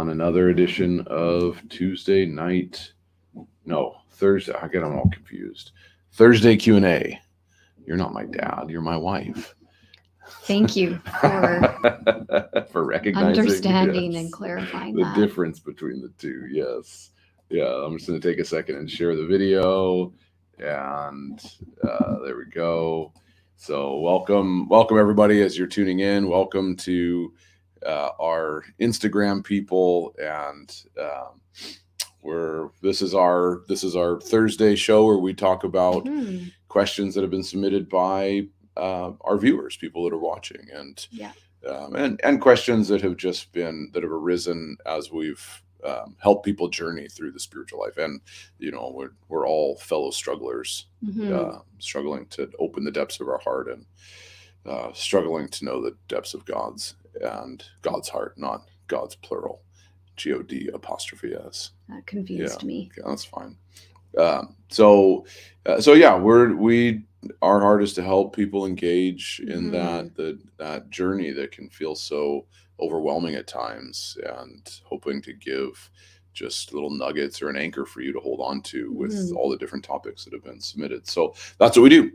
on another edition of Thursday. I get them all confused. Thursday Q&A. You're not my dad. You're my wife. Thank you for recognizing understanding and clarifying the that. difference between the two. Yes. Yeah, I'm just going to take a second and share the video. And there we go. So welcome everybody as you're tuning in. Welcome to our Instagram people, and this is our Thursday show where we talk about questions that have been submitted by our viewers, people that are watching, and questions that have arisen as we've helped people journey through the spiritual life. And we're all fellow strugglers, struggling to open the depths of our heart and struggling to know the depths of God's heart, not God's plural, G-O-D apostrophe S. That confused me. Okay, that's fine. So our heart is to help people engage in that journey that can feel so overwhelming at times, and hoping to give just little nuggets or an anchor for you to hold on to with all the different topics that have been submitted. So that's what we do.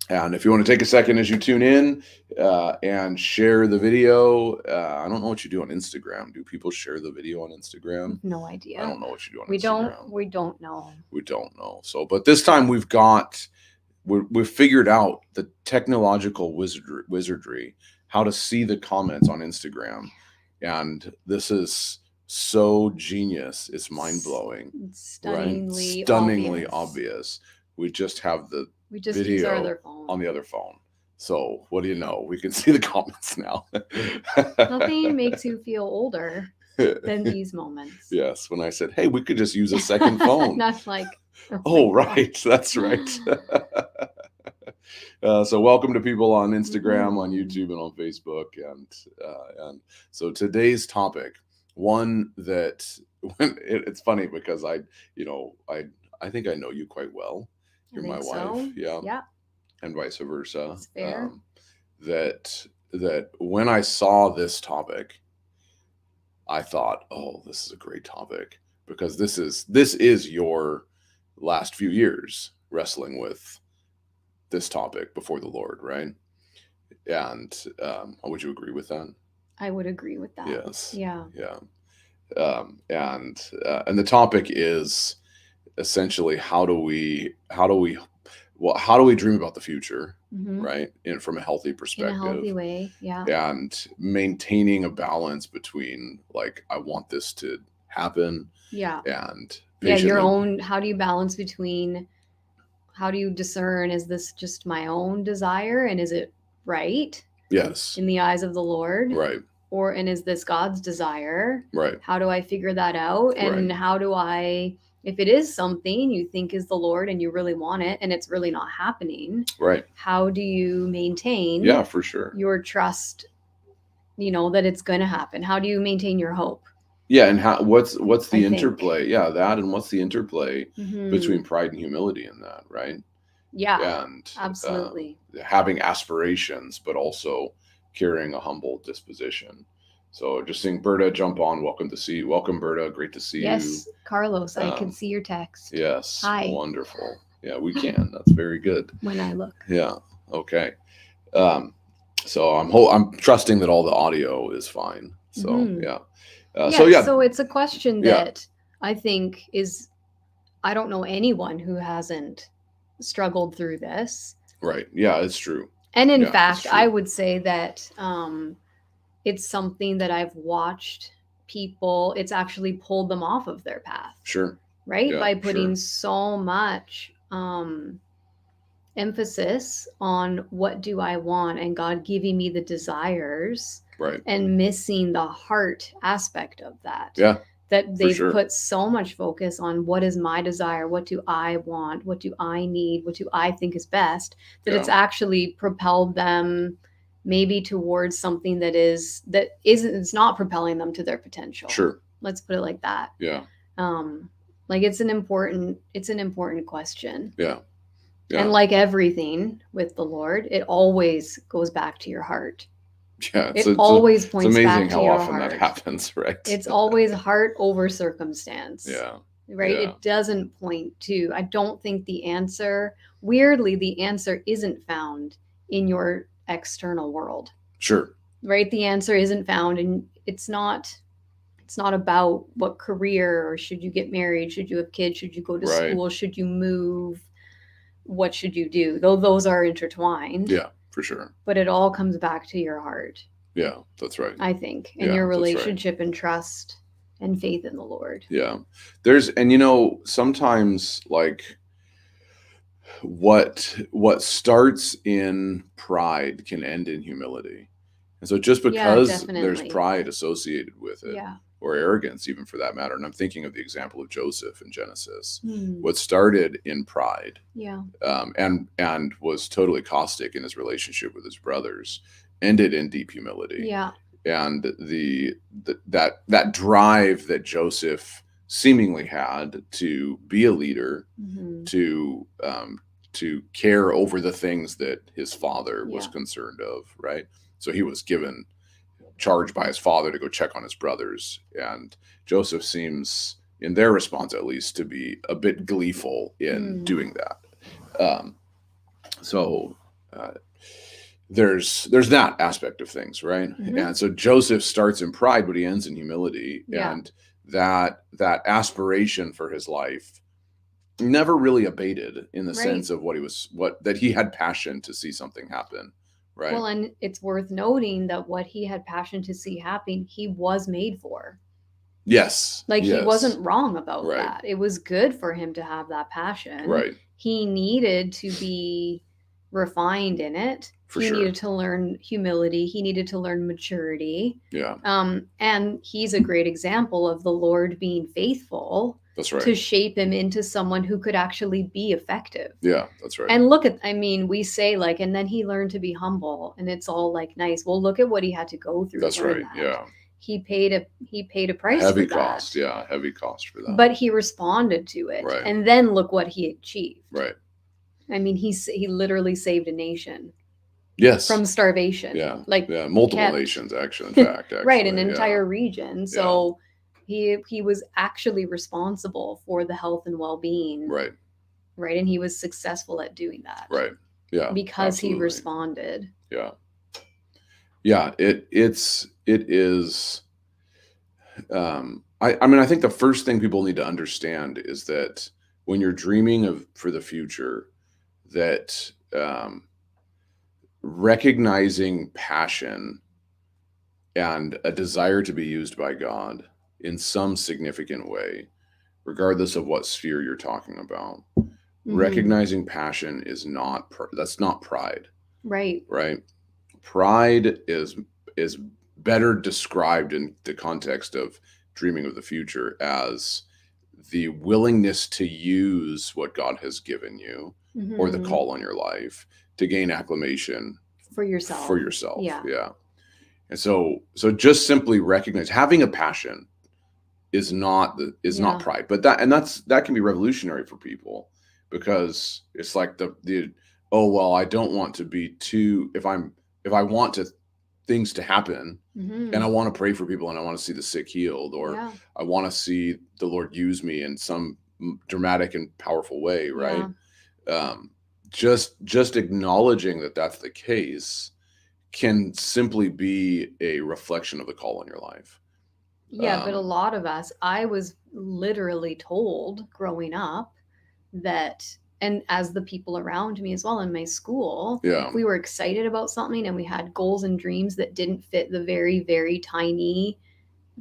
And if you want to take a second as you tune in and share the video, I don't know what you do on Instagram. Do people share the video on Instagram? No idea. I don't know what you do on Instagram. We don't know. So, but this time we've figured out the technological wizardry, how to see the comments on Instagram. And this is so genius. It's mind-blowing. Stunningly obvious. We just have the video use our other phone. On the other phone. So what do you know? We can see the comments now. Nothing makes you feel older than these moments. Yes. When I said, hey, we could just use a second phone. Not like, right. That's right. So welcome to people on Instagram, on YouTube, and on Facebook. And so today's topic, one that it's funny because I think I know you quite well. You're my wife. Yeah. And vice versa. That's fair. That when I saw this topic, I thought, oh, this is a great topic, because this is your last few years wrestling with this topic before the Lord, right? And would you agree with that? I would agree with that. Yes. Yeah. And the topic is essentially how do we dream about the future, right? From a healthy perspective, in a healthy way, yeah. And maintaining a balance between, like, I want this to happen, and your own. How do you balance between? How do you discern? Is this just my own desire, and is it right? Yes. In the eyes of the Lord, right? And is this God's desire? Right. How do I figure that out? And how do I? If it is something you think is the Lord and you really want it and it's really not happening, right? How do you maintain for sure your trust, that it's going to happen? How do you maintain your hope? Yeah, and what's the interplay? Yeah, that, and what's the interplay between pride and humility in that, right? Yeah, and absolutely. Having aspirations, but also carrying a humble disposition. So just seeing Berta jump on. Welcome, Berta. Great to see you. Yes, Carlos, I can see your text. Yes. Hi. Wonderful. Yeah, we can. That's very good. When I look. Yeah. Okay. So I'm trusting that all the audio is fine. So So it's a question that I think is, I don't know anyone who hasn't struggled through this. Right. Yeah, it's true. And in fact, I would say that it's something that I've watched people, it's actually pulled them off of their path. Sure. Right? Yeah, by putting so much emphasis on what do I want, and God giving me the desires. Right. And missing the heart aspect of that. Yeah. That they've put so much focus on what is my desire, what do I want, what do I need, what do I think is best, that it's actually propelled them maybe towards something it's not propelling them to their potential. Sure. Let's put it like that. Yeah. Like it's an important question. Yeah. And like everything with the Lord, it always goes back to your heart. Yeah, it always it's points amazing back to how your often that heart. happens, right? It's always heart over circumstance. Yeah. Right? Yeah. It doesn't point to, I don't think the answer, weirdly, the answer isn't found in your external world. Sure. Right? The answer isn't found, and it's not about what career, or should you get married, should you have kids, should you go to Right. school, should you move, what should you do? Though those are intertwined. Yeah, for sure. But it all comes back to your heart. Yeah, that's right. I think, and your relationship and trust and faith in the Lord. Yeah. And sometimes like what starts in pride can end in humility. And so just because there's pride associated with it, or arrogance even for that matter, and I'm thinking of the example of Joseph in Genesis, what started in pride, and was totally caustic in his relationship with his brothers, ended in deep humility. Yeah. And that drive that Joseph seemingly had to be a leader, to care over the things that his father was concerned of, right? So he was given charge by his father to go check on his brothers, and Joseph seems, in their response at least, to be a bit gleeful in doing that. There's that aspect of things, right? And so Joseph starts in pride, but he ends in humility, and that aspiration for his life never really abated in the sense of that he had passion to see something happen, right? Well, and it's worth noting that what he had passion to see happen, he was made for. Yes. Like he wasn't wrong about that. It was good for him to have that passion. Right. He needed to be refined in it. He needed to learn humility. He needed to learn maturity. Yeah. And he's a great example of the Lord being faithful. That's right. To shape him into someone who could actually be effective. Yeah, that's right. And we say like, and then he learned to be humble, and it's all like nice. Well, look at what he had to go through. That's right. That. Yeah. He paid a price. Heavy for cost. That. Yeah, heavy cost for that. But he responded to it. Right. And then look what he achieved. Right. I mean, he literally saved a nation. Yes. From starvation. Yeah. Like multiple nations actually, in fact. Right, an entire region. So he was actually responsible for the health and well-being. Right. Right. And he was successful at doing that. Right. Yeah. Because he responded. Yeah. Yeah. It is. I think the first thing people need to understand is that when you're dreaming for the future, that recognizing passion and a desire to be used by God in some significant way, regardless of what sphere you're talking about, recognizing passion that's not pride. Right. Right. Pride is better described in the context of dreaming of the future as the willingness to use what God has given you or the call on your life to gain acclamation for yourself. Yeah. And so just simply recognize having a passion is not pride, but that can be revolutionary for people, because it's like I don't want to be too, if I want things to happen and I want to pray for people and I want to see the sick healed, or I want to see the Lord use me in some dramatic and powerful way, right? Just acknowledging that that's the case can simply be a reflection of the call on your life. Yeah, but a lot of us, I was literally told growing up that, and as the people around me as well in my school, if we were excited about something and we had goals and dreams that didn't fit the very, very tiny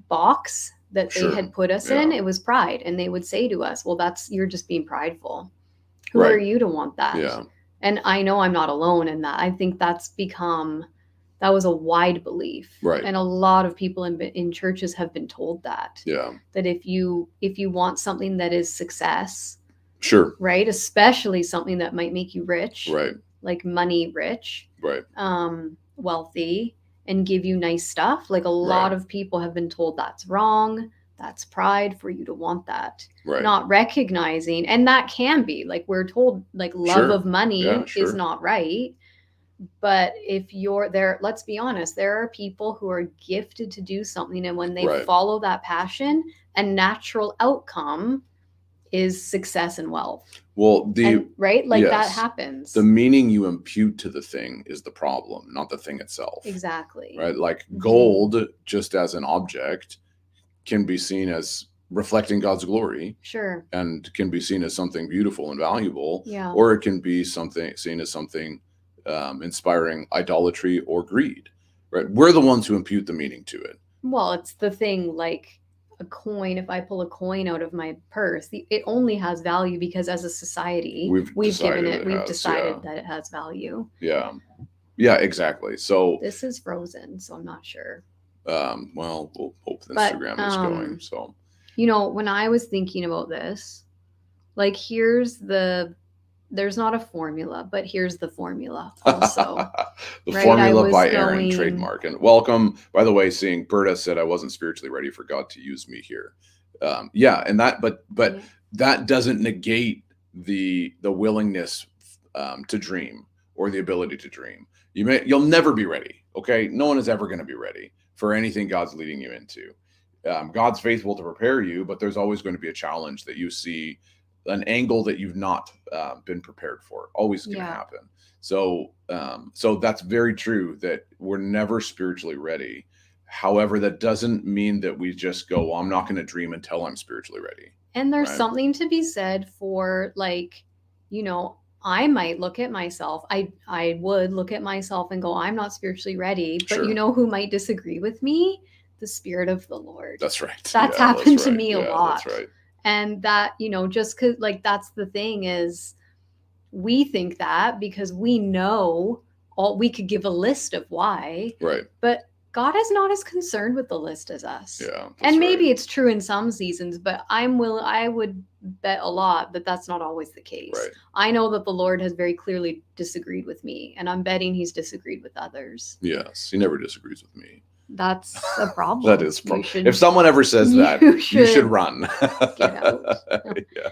box that they had put us in, it was pride. And they would say to us, well, you're just being prideful. Who are you to want that? Yeah. And I know I'm not alone in that. I think that was a wide belief. Right. And a lot of people in churches have been told that. Yeah. That if you want something that is success, sure. Right? Especially something that might make you rich. Right. Like money rich. Right. Wealthy, and give you nice stuff. Like a lot of people have been told that's wrong. That's pride for you to want that. Right. Not recognizing, and that can be, like we're told, like love of money is not right. But if you're there, let's be honest, there are people who are gifted to do something, and when they Right. follow that passion, a natural outcome is success and wealth. Well, right? Like, that yes, happens. the meaning you impute to the thing is the problem, not the thing itself. Exactly. Right? Like gold, just as an object, can be seen as reflecting God's glory. Sure. And can be seen as something beautiful and valuable. Yeah. Or it can be seen as something inspiring idolatry or greed. Right? We're the ones who impute the meaning to it. Well, it's the thing, like a coin. If I pull a coin out of my purse, it only has value because as a society, we've decided that it has value. Yeah. Yeah, exactly. So this is frozen, so I'm not sure. Well, we'll hope Instagram is going. So, when I was thinking about this, like, there's not a formula, but here's the formula also. The formula by Erin, trademark. And welcome, by the way, seeing Berta said I wasn't spiritually ready for God to use me here. Yeah, and that, but that doesn't negate the willingness to dream or the ability to dream. You'll never be ready. Okay, no one is ever going to be ready for anything God's leading you into. God's faithful to prepare you, but there's always going to be a challenge that you see, an angle that you've not been prepared for. Always going to happen. So that's very true, that we're never spiritually ready. However, that doesn't mean that we just go, well, I'm not going to dream until I'm spiritually ready. And there's something to be said for, like, I might look at myself. I would look at myself and go, I'm not spiritually ready. But who might disagree with me? The Spirit of the Lord. That's right. That's happened to me a lot. That's right. And that, just because, like, that's the thing is, we think that because we know we could give a list of why. Right. But God is not as concerned with the list as us. Yeah. And maybe it's true in some seasons, but I would bet a lot that that's not always the case. Right. I know that the Lord has very clearly disagreed with me, and I'm betting he's disagreed with others. Yes. He never disagrees with me. That's a problem. That is a problem. If someone ever says that, you should run. Get out. Yeah.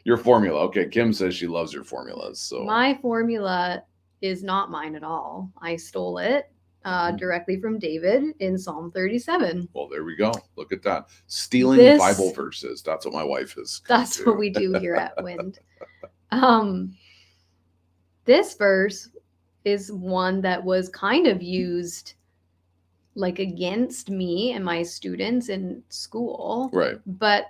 Your formula. Okay. Kim says she loves your formulas. So my formula is not mine at all. I stole it directly from David in Psalm 37. Well, there we go. Look at that. Stealing Bible verses. That's what my wife is. That's what we do here at Wind. This verse is one that was kind of used like against me and my students in school. Right. But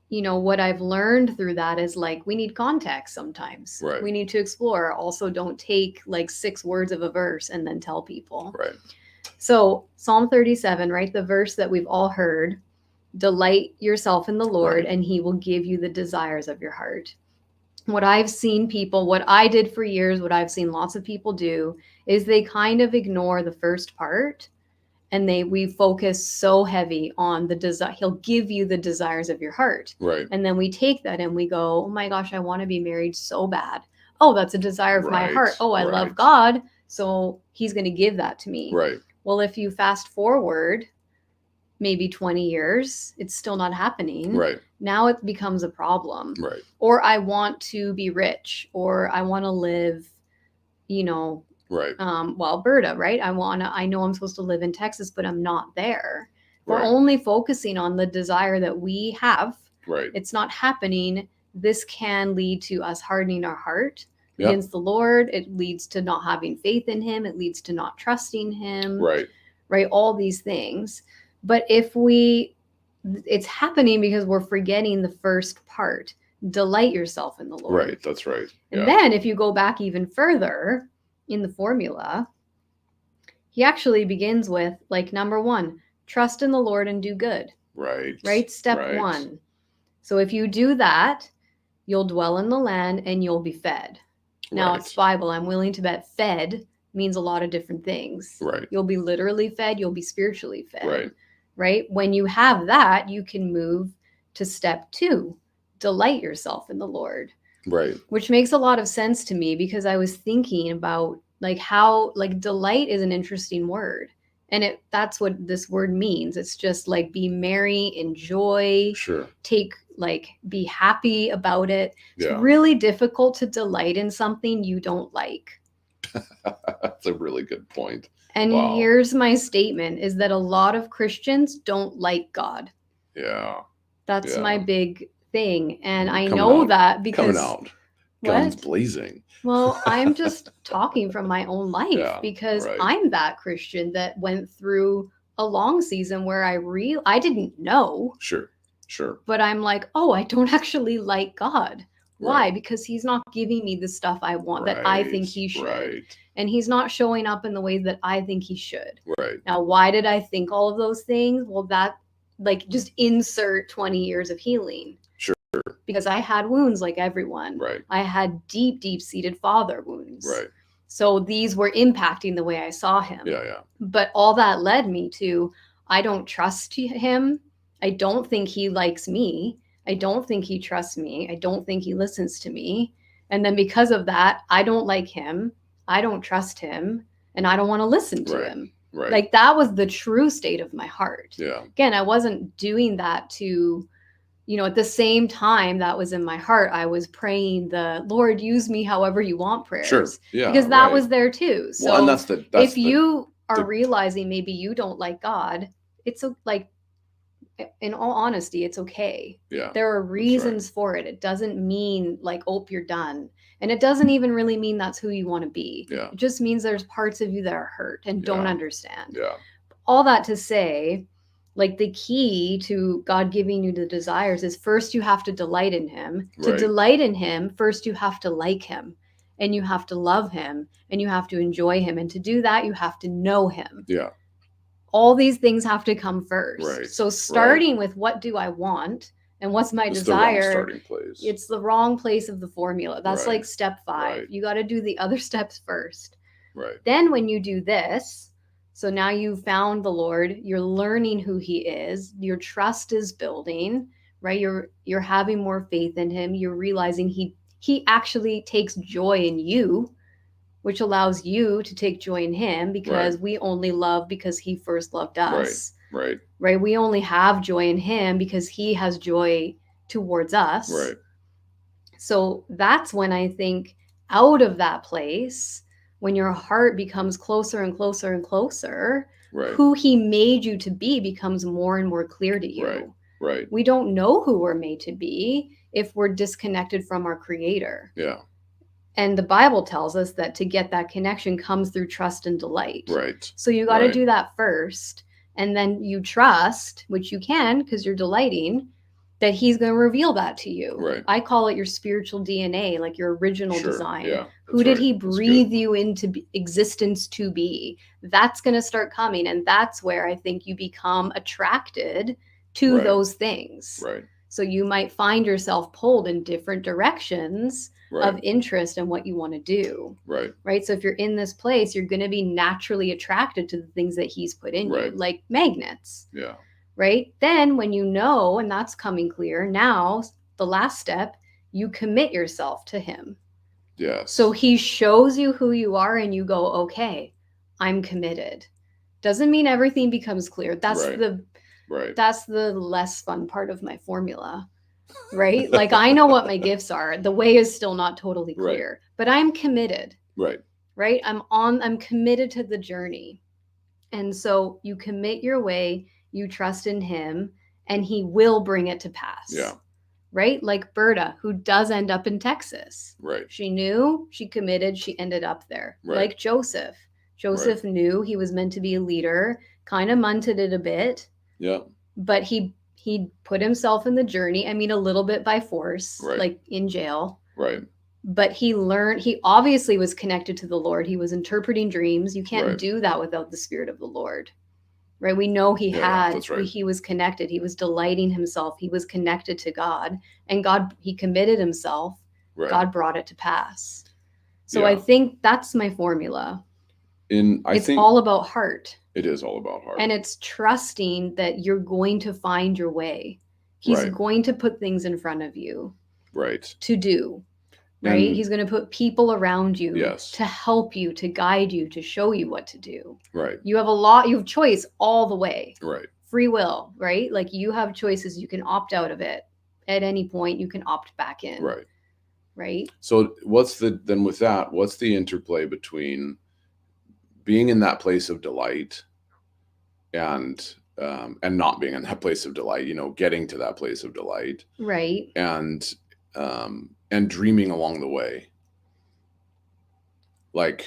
what I've learned through that is, like, we need context sometimes. Right. We need to explore. Also, don't take like 6 words of a verse and then tell people. Right. So Psalm 37, right? The verse that we've all heard, delight yourself in the Lord and he will give you the desires of your heart. What I've seen what I did for years, what I've seen lots of people do is they kind of ignore the first part. And we focus so heavy on the desire. He'll give you the desires of your heart. Right. And then we take that and we go, oh my gosh, I want to be married so bad. Oh, that's a desire of my heart. Oh, I love God. So he's going to give that to me. Right. Well, if you fast forward maybe 20 years, it's still not happening. Right. Now it becomes a problem. Right. Or I want to be rich, or I want to live, right. Alberta, right? I know I'm supposed to live in Texas, but I'm not there. We're only focusing on the desire that we have. Right. It's not happening. This can lead to us hardening our heart against the Lord. It leads to not having faith in him. It leads to not trusting him. Right. Right. All these things. But it's happening because we're forgetting the first part. Delight yourself in the Lord. Right. That's right. And then if you go back even further in the formula, he actually begins with, like, number 1, trust in the Lord and do good. Right. Right. Step 1. So if you do that, you'll dwell in the land and you'll be fed. Now it's Bible. I'm willing to bet fed means a lot of different things. Right. You'll be literally fed. You'll be spiritually fed. Right. Right. When you have that, you can move to step 2, delight yourself in the Lord. Right. Which makes a lot of sense to me, because I was thinking about, like, how, like, delight is an interesting word. And that's what this word means. It's just like be merry, enjoy, be happy about it. It's really difficult to delight in something you don't like. That's a really good point. And here's my statement, is that a lot of Christians don't like God. Yeah. That's my big thing. And I know that because... Coming out. Guns blazing. Well, I'm just talking from my own life, because I'm that Christian that went through a long season where I didn't know. Sure. But I'm like, oh, I don't actually like God. Why? Because he's not giving me the stuff I want that I think he should. And he's not showing up in the ways that I think he should. Now, why did I think all of those things? Well, that, like, just insert 20 years of healing. Sure. Because I had wounds like everyone. I had deep, deep-seated father wounds. So these were impacting the way I saw him. But all that led me to, I don't trust him. I don't think he likes me. I don't think he trusts me. I don't think he listens to me. And then because of that, I don't like him. I don't trust him. And I don't want to listen to him. Like, that was the true state of my heart. Again, I wasn't doing that to, at the same time that was in my heart, I was praying the Lord, use me however you want prayers. Because that was there too. So and that's if you are realizing maybe you don't like God, it's like, in all honesty, it's okay. There are reasons for it. It doesn't mean like, oh, you're done. And it doesn't even really mean that's who you want to be. It just means there's parts of you that are hurt and don't understand. All that to say, like, the key to God giving you the desires is, first you have to delight in him. To delight in him, first you have to like him, and you have to love him, and you have to enjoy him. And to do that, you have to know him. All these things have to come first. So starting with what do I want and what's my desire, it's the wrong place of the formula. That's like step 5. You got to do the other steps first. Then when you do this, so now you've found the Lord, you're learning who he is, your trust is building, right? You're having more faith in him. You're realizing he actually takes joy in you, which allows you to take joy in him, because we only love because he first loved us. Right. We only have joy in him because he has joy towards us. So that's when I think, out of that place, when your heart becomes closer and closer and closer, who he made you to be becomes more and more clear to you. We don't know who we're made to be if we're disconnected from our creator. And the Bible tells us that to get that connection comes through trust and delight. So you got to do that first. And then you trust, which you can because you're delighting, that he's going to reveal that to you. I call it your spiritual DNA, like your original design. Who did he breathe you into existence to be? That's going to start coming. And that's where I think you become attracted to those things. So you might find yourself pulled in different directions of interest and what you want to do. So if you're in this place, you're going to be naturally attracted to the things that he's put in you, like magnets. Then when you know, and that's coming clear, now the last step, you commit yourself to him. So he shows you who you are and you go, okay, I'm committed. Doesn't mean everything becomes clear. That's that's the less fun part of my formula. Like, I know what my gifts are. The way is still not totally clear, but I'm committed. I'm committed to the journey. And so you commit your way, you trust in him, and he will bring it to pass. Like Berta, who does end up in Texas. She knew, she committed, she ended up there. Like Joseph. Joseph knew he was meant to be a leader, kind of munted it a bit. But he put himself in the journey. I mean, a little bit by force, like in jail. But he learned, he obviously was connected to the Lord. He was interpreting dreams. You can't do that without the Spirit of the Lord. We know he he was connected. He was delighting himself. He was connected to God. And God, he committed himself. God brought it to pass. So I think that's my formula. It's all about heart. It is all about heart. And it's trusting that you're going to find your way. He's going to put things in front of you to do. He's going to put people around you to help you, to guide you, to show you what to do. You have choice all the way. Free will, Like, you have choices. You can opt out of it at any point. You can opt back in. right? So what's the interplay between being in that place of delight and not being in that place of delight, getting to that place of delight, right? And dreaming along the way, like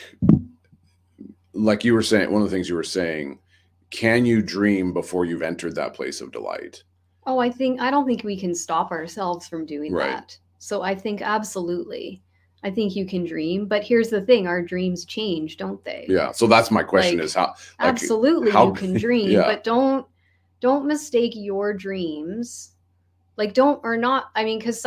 you were saying, one of the things you were saying, can you dream before you've entered that place of delight? Oh, I don't think we can stop ourselves from doing Right. that. So I think absolutely. I think you can dream, but here's the thing, our dreams change, don't they? Yeah. So that's my question, Like, is how, absolutely you can dream, yeah. but don't mistake your dreams. Like, don't, or not, I mean, because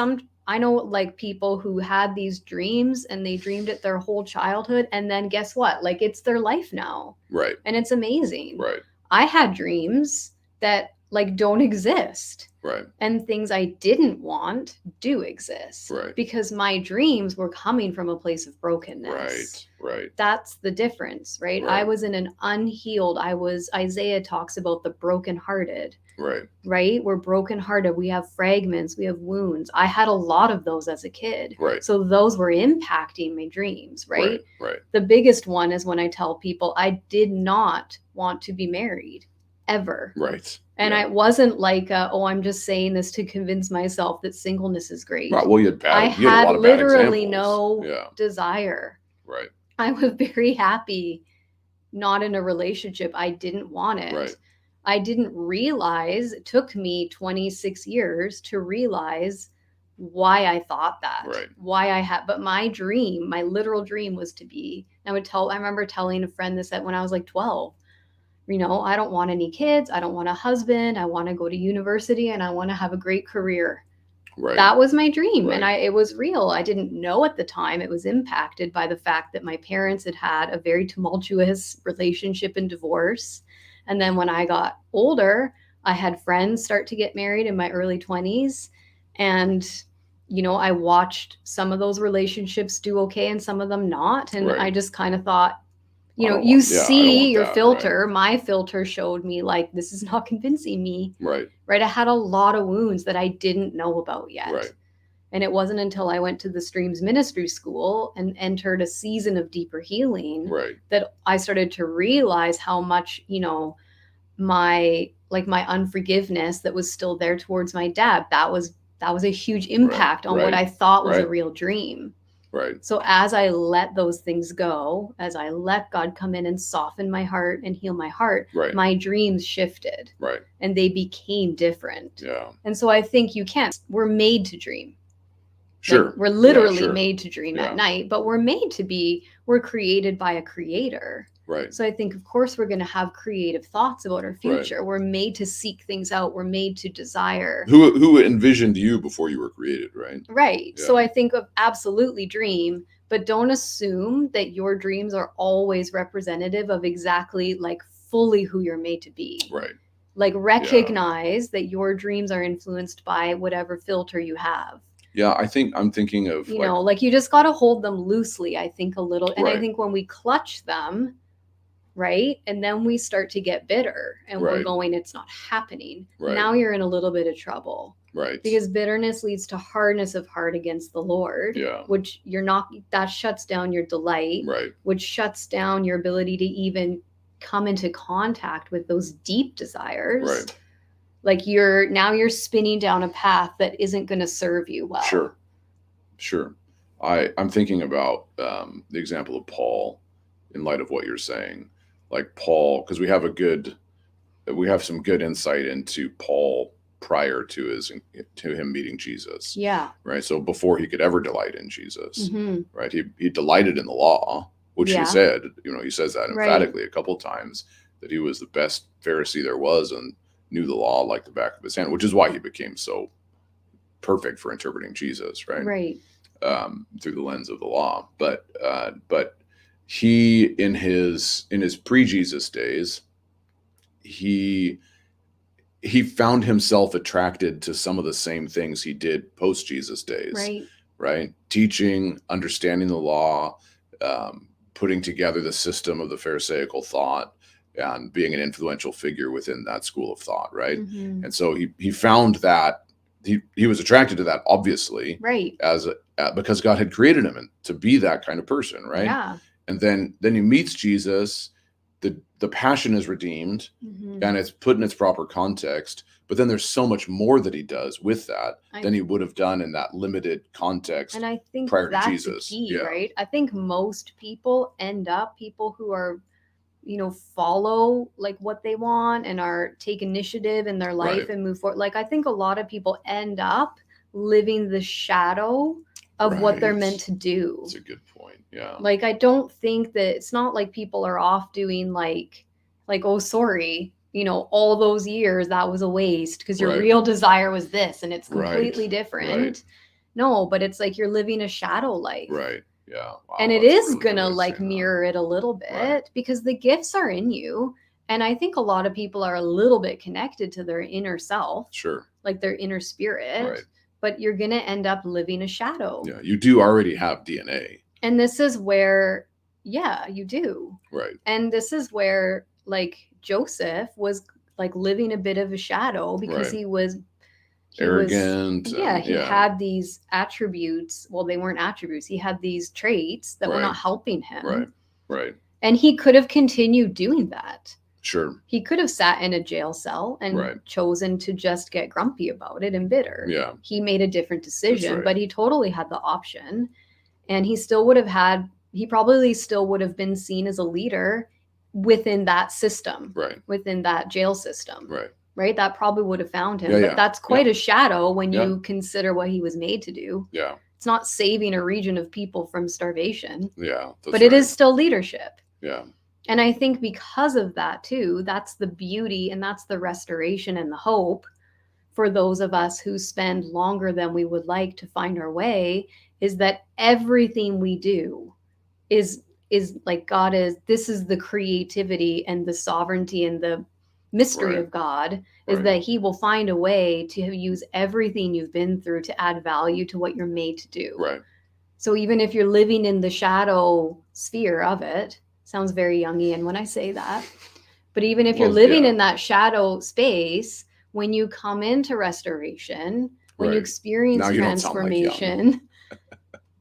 I know like people who had these dreams and they dreamed it their whole childhood, and then guess what? Like, it's their life now. Right. And it's amazing. Right. I had dreams that like don't exist. Right. And things I didn't want do exist. Right. Because my dreams were coming from a place of brokenness. Right. That's the difference, right? I was in an unhealed, Isaiah talks about the brokenhearted. Right? We're brokenhearted. We have fragments. We have wounds. I had a lot of those as a kid. Right. So those were impacting my dreams, right? Right. The biggest one is when I tell people I did not want to be married ever. Right. And I wasn't like, I'm just saying this to convince myself that singleness is great. Right. Well, I had literally no desire. Right. I was very happy not in a relationship. I didn't want it. Right. I didn't realize, it took me 26 years to realize why I thought that. Right. But my literal dream was to be, I remember telling a friend this when I was like 12. I don't want any kids. I don't want a husband. I want to go to university and I want to have a great career. Right. That was my dream. Right. And it was real. I didn't know at the time. It was impacted by the fact that my parents had a very tumultuous relationship and divorce. And then when I got older, I had friends start to get married in my early 20s. And, I watched some of those relationships do okay and some of them not. And I just kind of thought, you see your filter. Right. My filter showed me like, this is not convincing me. Right. Right. I had a lot of wounds that I didn't know about yet. Right. And it wasn't until I went to the Streams Ministry School and entered a season of deeper healing that I started to realize how much, my unforgiveness that was still there towards my dad, that was a huge impact on what I thought was a real dream. Right. So as I let those things go, as I let God come in and soften my heart and heal my heart, my dreams shifted. Right. And they became different. Yeah. And so I think we're made to dream. Sure. Like, we're literally made to dream at night, but we're created by a creator. Right. So I think, of course, we're going to have creative thoughts about our future. Right. We're made to seek things out. We're made to desire. Who envisioned you before you were created, right? Right. Yeah. So I think of absolutely dream, but don't assume that your dreams are always representative of exactly like fully who you're made to be. Right. Like recognize that your dreams are influenced by whatever filter you have. Yeah, I'm thinking of you just got to hold them loosely, I think, a little. And I think when we clutch them, right, and then we start to get bitter and we're going, it's not happening. Right. Now you're in a little bit of trouble. Right. Because bitterness leads to hardness of heart against the Lord. Yeah. Which that shuts down your delight. Right. Which shuts down your ability to even come into contact with those deep desires. Right. Like you're spinning down a path that isn't going to serve you well. Sure. I'm thinking about the example of Paul in light of what you're saying. Like Paul, because we have some good insight into Paul prior to him meeting Jesus. Yeah. Right. So before he could ever delight in Jesus, right? He delighted in the law, which he said, he says that emphatically a couple of times, that he was the best Pharisee there was and knew the law like the back of his hand, which is why he became so perfect for interpreting Jesus, right? Right. Through the lens of the law. But he, in his pre-Jesus days, he found himself attracted to some of the same things he did post-Jesus days. Right? Teaching, understanding the law, putting together the system of the Pharisaical thought, and being an influential figure within that school of thought, right? Mm-hmm. And so he found he was attracted to that, obviously, right, because God had created him to be that kind of person, right? Yeah. And then he meets Jesus. The passion is redeemed, and it's put in its proper context. But then there's so much more that he does with that than he would have done in that limited context. And I think prior that's to Jesus. the key, right? I think most people people who are, follow like what they want and take initiative in their life and move forward. Like I think a lot of people end up living the shadow of what they're meant to do. That's a good point. Yeah. Like I don't think that it's not like people are off doing like, oh, sorry, all those years that was a waste because your real desire was this and it's completely different. No, but it's like you're living a shadow life. Right. Yeah. Wow, and it is really gonna like mirror it a little bit because the gifts are in you. And I think a lot of people are a little bit connected to their inner self. Sure. Like their inner spirit. But you're gonna end up living a shadow. Yeah. You do already have DNA. And this is where, you do. Right. And this is where like Joseph was like living a bit of a shadow because he was arrogant. He had these attributes. Well, they weren't attributes. He had these traits that were not helping him. Right. And he could have continued doing that. Sure. He could have sat in a jail cell and chosen to just get grumpy about it and bitter. Yeah. He made a different decision, but he totally had the option. And he probably still would have been seen as a leader within that system. Within that jail system. Right? That probably would have found him. But that's quite a shadow when you consider what he was made to do. Yeah. It's not saving a region of people from starvation. Yeah. But it is still leadership. Yeah. And I think because of that too, that's the beauty and that's the restoration and the hope for those of us who spend longer than we would like to find our way, is that everything we do is like this is the creativity and the sovereignty and the mystery of God, is that he will find a way to use everything you've been through to add value to what you're made to do. Right. So even if you're living in the shadow sphere of it, sounds very Jungian when I say that, but even if you're living in that shadow space, when you come into restoration, when you experience transformation,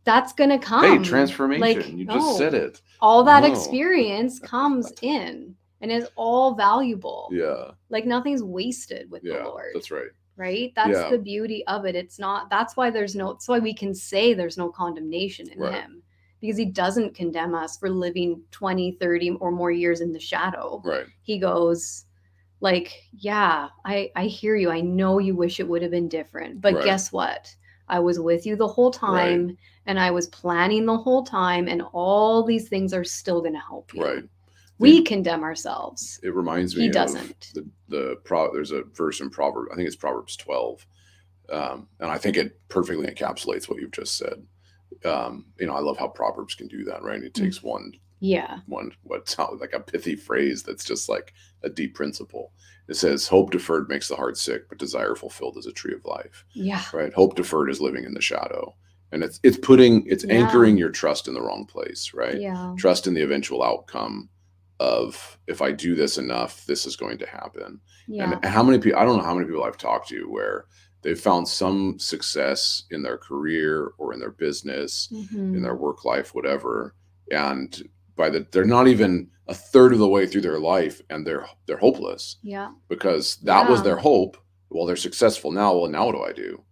that's going to come. Hey, transformation. Like, you just said it. All that experience comes in. And it's all valuable. Yeah. Like nothing's wasted with the Lord. That's right. Right? That's the beauty of it. It's not, that's why we can say there's no condemnation in him. Because he doesn't condemn us for living 20, 30 or more years in the shadow. Right. He goes like, I hear you. I know you wish it would have been different. But guess what? I was with you the whole time and I was planning the whole time, and all these things are still going to help you. Right. We condemn ourselves. It reminds me he doesn't. There's a verse in Proverbs, I think it's Proverbs 12. And I think it perfectly encapsulates what you've just said. I love how Proverbs can do that, right? It takes one what sounds like a pithy phrase that's just like a deep principle. It says, hope deferred makes the heart sick, but desire fulfilled is a tree of life. Yeah. Right. Hope deferred is living in the shadow. And it's anchoring your trust in the wrong place, right? Yeah. Trust in the eventual outcome of, if I do this enough, this is going to happen. Yeah. And how many people, I don't know how many people I've talked to where they've found some success in their career or in their business, in their work life, whatever. And they're not even a third of the way through their life and they're hopeless. Yeah. Because that was their hope. Well, they're successful now. Well, now what do I do?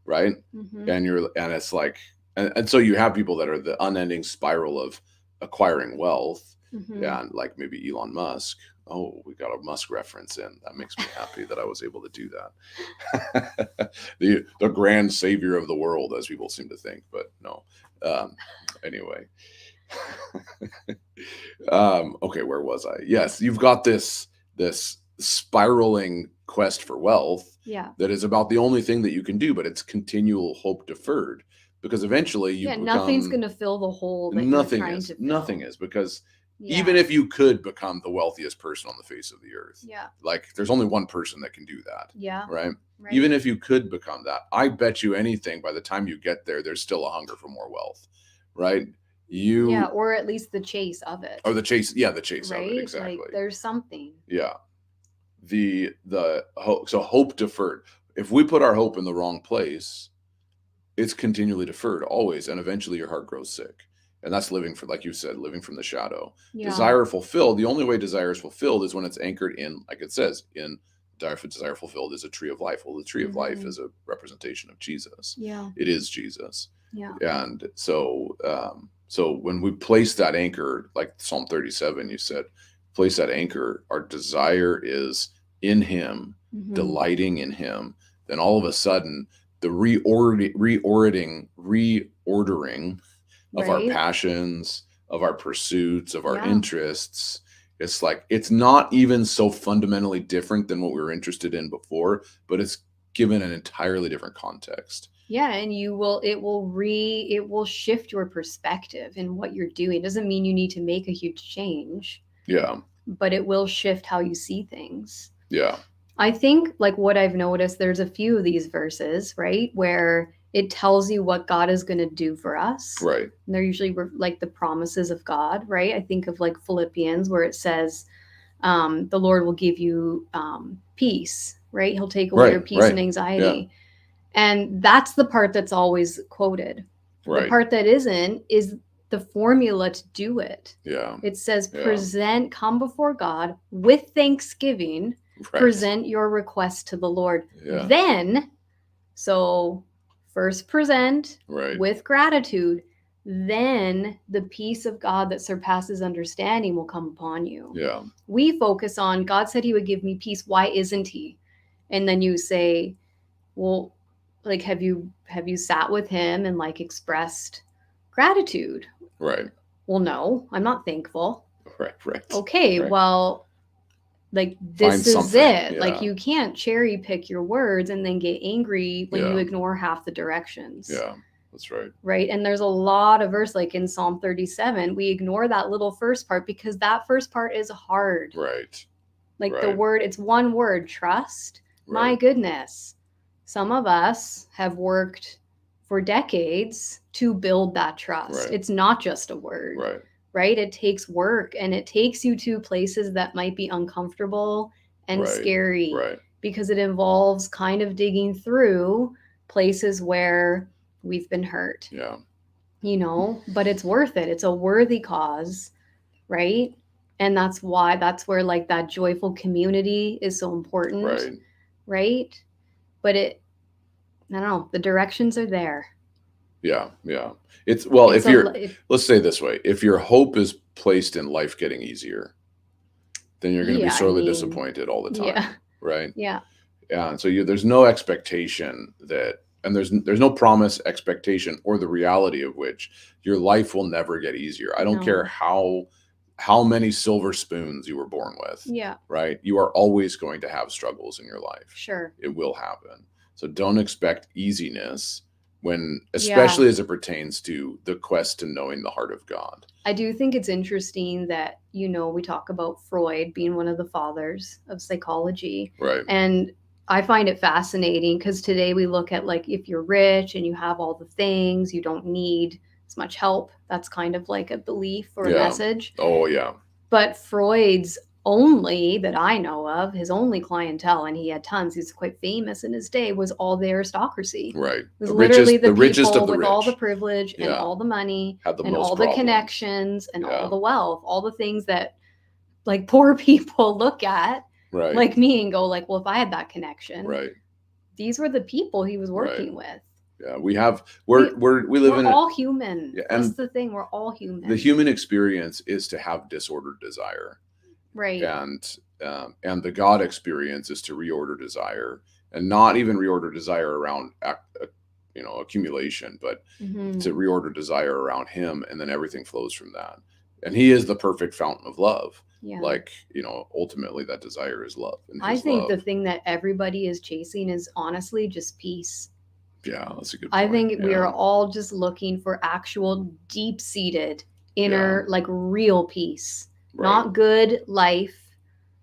Right. And it's like, and so you have people that are the unending spiral of acquiring wealth. And like maybe Elon Musk. Oh, we got a Musk reference in. That makes me happy that I was able to do that. the grand savior of the world, as people seem to think, but no. Anyway. Okay, where was I? Yes, you've got this spiraling quest for wealth. Yeah. That is about the only thing that you can do, but it's continual hope deferred. Because eventually nothing's going to fill the hole that nothing you're trying is. to fill. Nothing is, because even if you could become the wealthiest person on the face of the earth, like there's only one person that can do that. Yeah. Right? Even if you could become that, I bet you anything by the time you get there, there's still a hunger for more wealth. Right? Or at least the chase of it. Or the chase. Yeah, the chase of it. Exactly. Like there's something. Yeah. So hope deferred. if we put our hope in the wrong place, it's continually deferred always, and eventually your heart grows sick. And that's living for, like you said, living from the shadow. Yeah. Desire fulfilled, the only way desire is fulfilled is when it's anchored in, like it says, in desire fulfilled is a tree of life. Well, the tree of life is a representation of Jesus. Yeah. It is Jesus. Yeah. And so when we place that anchor, like Psalm 37, you said, place that anchor, our desire is in him, delighting in him, then all of a sudden the reordering of our passions, of our pursuits, of our interests, it's like, it's not even so fundamentally different than what we were interested in before, but it's given an entirely different context. Yeah, and it will shift your perspective in what you're doing. It doesn't mean you need to make a huge change. Yeah. But it will shift how you see things. Yeah. I think, like, what I've noticed, there's a few of these verses, right, where it tells you what God is going to do for us. Right. And they're usually like the promises of God, right? I think of like Philippians, where it says, the Lord will give you peace, right? He'll take away your peace and anxiety. Yeah. And that's the part that's always quoted. Right. The part that isn't is the formula to do it. Yeah. It says, come before God with thanksgiving, present your request to the Lord. Yeah. Then, so first present with gratitude, then the peace of God that surpasses understanding will come upon you. Yeah. We focus on, God said he would give me peace. Why isn't he? And then you say, well, like, have you sat with him and like expressed gratitude? Right. Well, no, I'm not thankful. Right. Okay. Right. Well, like, this is it. Yeah. Like, you can't cherry pick your words and then get angry when you ignore half the directions. Yeah, that's right. Right. And there's a lot of verse, like in Psalm 37, we ignore that little first part because that first part is hard. Right. Like the word, it's one word, trust. Right. My goodness. Some of us have worked for decades to build that trust. Right. It's not just a word. Right. Right? It takes work, and it takes you to places that might be uncomfortable and scary. Right. Because it involves kind of digging through places where we've been hurt. Yeah. You know, but it's worth it. It's a worthy cause, right? And that's where like that joyful community is so important. Right. Right? But I don't know, the directions are there. Yeah. Let's say this way, if your hope is placed in life getting easier, then you're going to be sorely disappointed all the time. Yeah. Right. Yeah. Yeah. And so there's no expectation and there's no promise, expectation, or the reality of which your life will never get easier. I don't care how many silver spoons you were born with. Yeah. Right. You are always going to have struggles in your life. Sure. It will happen. So don't expect easiness especially as it pertains to the quest to knowing the heart of God. I do think it's interesting that, we talk about Freud being one of the fathers of psychology. Right. And I find it fascinating because today we look at, like, if you're rich and you have all the things, you don't need as much help. That's kind of like a belief or a message. Oh, yeah. But Freud's that I know of, his only clientele, and he had tons, he's quite famous in his day, was all the aristocracy. Right. It was literally the richest people of the with rich. all the privilege and all the money and all the connections and all the wealth, all the things that, like, poor people look at, like me, and go like, well, if I had that connection, these were the people he was working with. Yeah, we live all human. Yeah, that's the thing. We're all human. The human experience is to have disordered desire. Right. And the God experience is to reorder desire, and not even reorder desire around accumulation, but to reorder desire around him, and then everything flows from that. And he is the perfect fountain of love. Yeah. Like, ultimately that desire is love. And I think the thing that everybody is chasing is honestly just peace. Yeah, that's a good point. I think we are all just looking for actual deep-seated inner, like, real peace. Right. Not good life,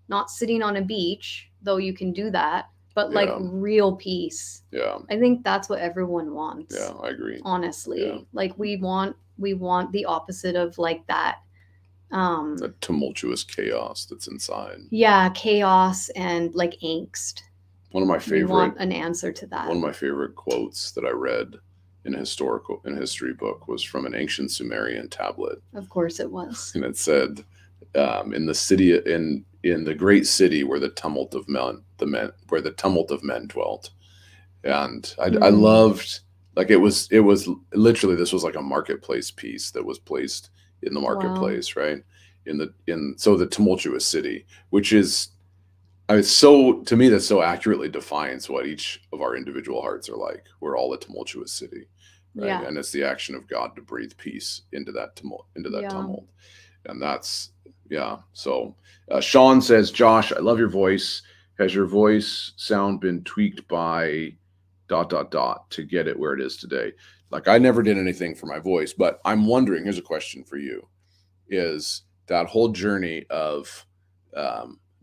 not sitting on a beach, though you can do that, but like real peace. Yeah. I think that's what everyone wants. Yeah, I agree. Honestly. Yeah. Like, we want the opposite of, like, that. That tumultuous chaos that's inside. Yeah, chaos and, like, angst. One of my We want favorite an answer to that. one of my favorite quotes that I read in a history book was from an ancient Sumerian tablet. Of course it was. And it said, in the great city where the tumult of men dwelt. And I loved, like, it was literally, this was like a marketplace piece that was placed in the marketplace, right? So the tumultuous city, which is, to me, that so accurately defines what each of our individual hearts are like. We're all a tumultuous city, right? Yeah. And it's the action of God to breathe peace into that tumult, and that's, yeah. So Sean says, Josh, I love your voice. Has your voice sound been tweaked by ... to get it where it is today? Like, I never did anything for my voice, but I'm wondering, here's a question for you, is that whole journey of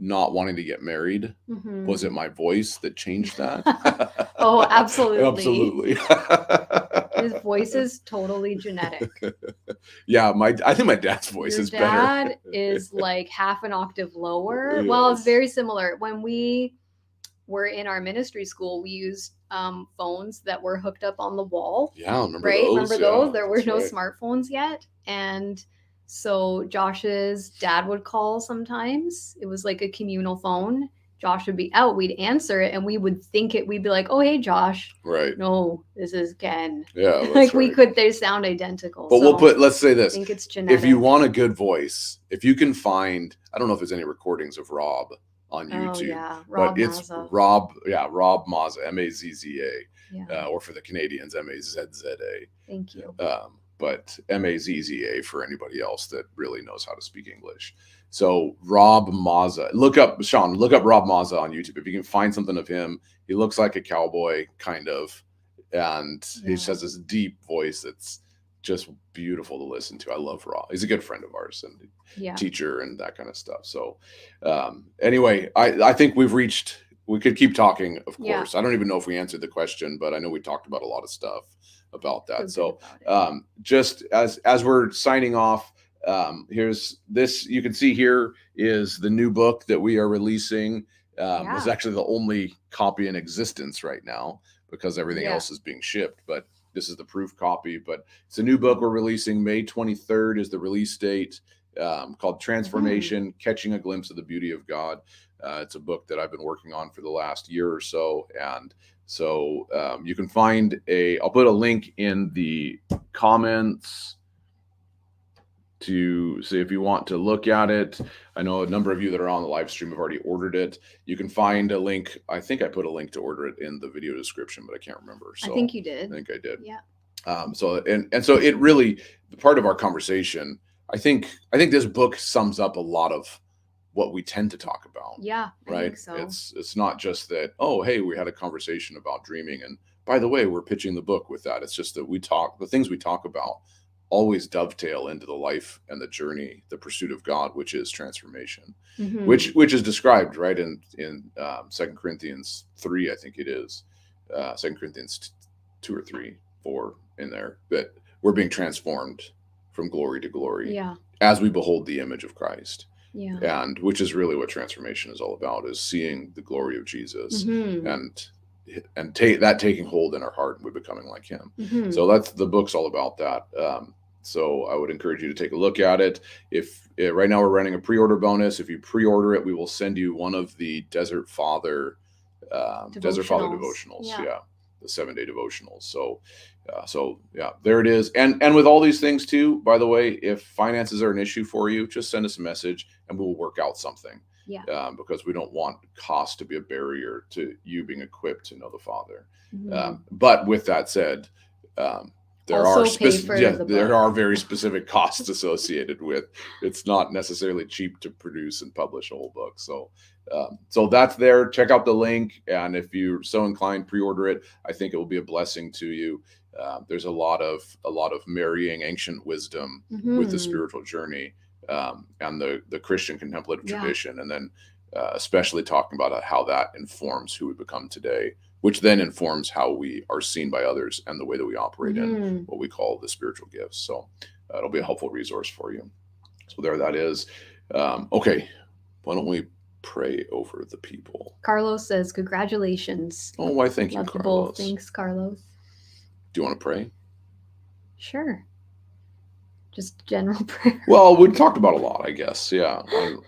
not wanting to get married, was it my voice that changed that? Oh, absolutely. Absolutely. His voice is totally genetic. Yeah, I think my dad's voice is better. Your dad is like half an octave lower. Yes. Well, it's very similar. When we were in our ministry school, we used phones that were hooked up on the wall. Yeah, remember those? There were no smartphones yet. And so Josh's dad would call sometimes. It was like a communal phone. Josh would be out, we'd answer it, and we would think we'd be like, oh, hey, Josh. Right. No, this is Ken. Yeah. Like, they sound identical. But let's say this. I think it's genetic. If you want a good voice, if you can find, I don't know if there's any recordings of Rob on YouTube. Oh, yeah. Rob Mazza. Rob Mazza, Mazza, or for the Canadians, Mazza. Thank you. But Mazza for anybody else that really knows how to speak English. So Rob Mazza, look up Rob Mazza on YouTube. If you can find something of him, he looks like a cowboy, kind of, and he just has this deep voice that's just beautiful to listen to. I love Rob. He's a good friend of ours and teacher and that kind of stuff. So anyway, I think we could keep talking, of course. I don't even know if we answered the question, but I know we talked about a lot of stuff about that. So just as we're signing off, here's this, you can see here is the new book that we are releasing. It's actually the only copy in existence right now because everything else is being shipped, but this is the proof copy. But it's a new book we're releasing. May 23rd is the release date, called Transformation, Catching a Glimpse of the Beauty of God. It's a book that I've been working on for the last year or so. And so you can find I'll put a link in the comments to see if you want to look at it. I know a number of you that are on the live stream have already ordered it. You can find a link. I think I put a link to order it in the video description, but I can't remember. So I think you did. I think I did. Yeah. So it really, part of our conversation, I think this book sums up a lot of what we tend to talk about. Yeah. Right. I think so. It's not just that, oh, hey, we had a conversation about dreaming, and by the way, we're pitching the book with that. It's just that the things we talk about always dovetail into the life and the journey, the pursuit of God, which is transformation, which is described right in 2 Corinthians 3, I think it is 2 Corinthians 2 or 3, 4 in there, that we're being transformed from glory to glory as we behold the image of Christ. Yeah. And which is really what transformation is all about, is seeing the glory of Jesus and taking hold in our heart and we're becoming like him. So that's the book's all about that. So I would encourage you to take a look at it. If right now we're running a pre-order bonus, if you pre-order it, we will send you one of the Desert Father devotionals. Yeah, the 7-day devotionals. So there it is. And with all these things too, by the way, if finances are an issue for you, just send us a message and we'll work out something. Yeah. Because we don't want cost to be a barrier to you being equipped to know the Father. But with that said, there are very specific costs associated with. It's not necessarily cheap to produce and publish a whole book. So that's there. Check out the link, and if you're so inclined, pre-order it. I think it will be a blessing to you. There's a lot of marrying ancient wisdom with the spiritual journey and the Christian contemplative tradition, and then especially talking about how that informs who we become today, which then informs how we are seen by others and the way that we operate in what we call the spiritual gifts. So it'll be a helpful resource for you. So there that is. Okay, why don't we pray over the people. Carlos says, congratulations. Oh, why thank you, Carlos. Thanks, Carlos. Do you want to pray? Sure. Just general prayer. Well, we talked about a lot, I guess. Yeah.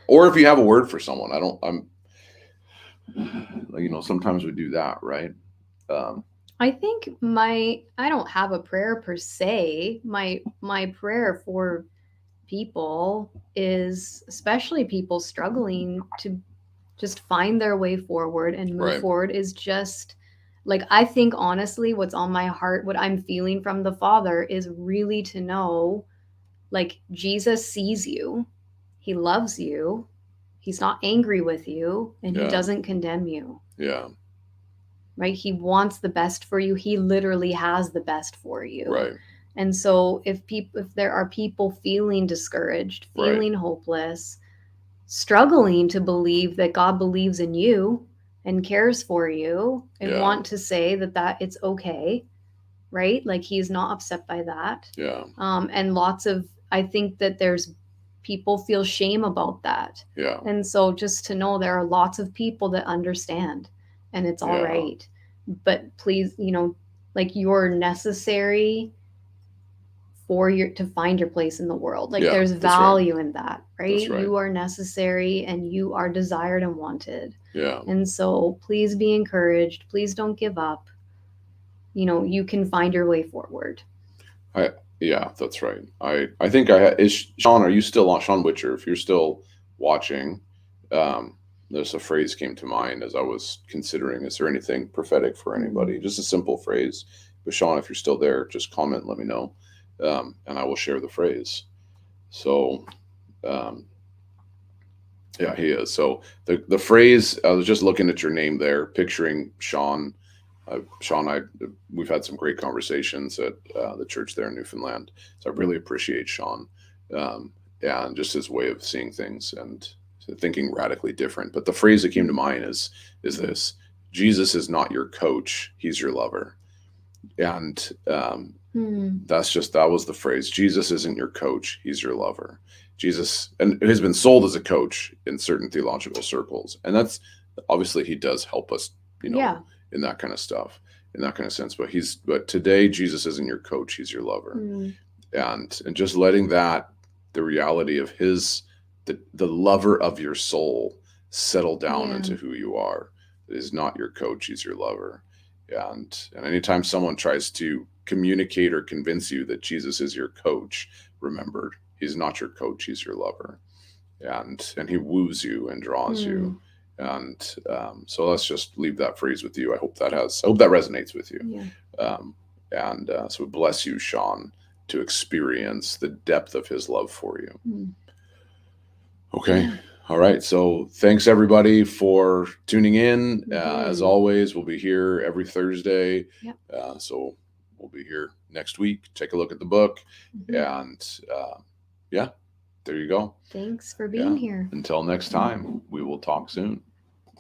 Or if you have a word for someone, sometimes we do that, right? I think I don't have a prayer per se. My prayer for people is, especially people struggling to just find their way forward and move forward, is just like, I think honestly what's on my heart, what I'm feeling from the Father, is really to know, like, Jesus sees you, he loves you, he's not angry with you, and he doesn't condemn you. Yeah. Right? He wants the best for you. He literally has the best for you. Right. And so if there are people feeling discouraged, feeling hopeless, struggling to believe that God believes in you and cares for you, and want to say that it's okay, right? Like, he's not upset by that. Yeah. And I think that there's people feel shame about that. Yeah. And so just to know there are lots of people that understand, and it's all right. But please, like, you're necessary to find your place in the world. Like, there's value in that, right? You are necessary, and you are desired and wanted. Yeah. And so please be encouraged. Please don't give up. You can find your way forward. Yeah, that's right. I think is Sean, are you still on, Sean Witcher? If you're still watching, there's a phrase came to mind as I was considering, is there anything prophetic for anybody? Just a simple phrase. But Sean, if you're still there, just comment, let me know. And I will share the phrase. So, yeah, he is. So the phrase, I was just looking at your name there, picturing Sean. Sean, we've had some great conversations at the church there in Newfoundland. So I really appreciate Sean, and just his way of seeing things and thinking radically different. But the phrase that came to mind is this: Jesus is not your coach; he's your lover. And that was the phrase. Jesus isn't your coach; he's your lover. Jesus, and it has been sold as a coach in certain theological circles, and that's obviously he does help us, in that kind of stuff, in that kind of sense. But today, Jesus isn't your coach; he's your lover, and just letting that, the reality of the lover of your soul, settle down into who you are. It is not your coach; he's your lover. And anytime someone tries to communicate or convince you that Jesus is your coach, remember, he's not your coach; he's your lover, and he woos you and draws you. And so let's just leave that phrase with you. I hope that resonates with you. So bless you, Sean, to experience the depth of his love for you. Okay. All right. So thanks everybody for tuning in. As always, we'll be here every Thursday. So we'll be here next week. Take a look at the book. And there you go. Thanks for being here. Until next time, we will talk soon.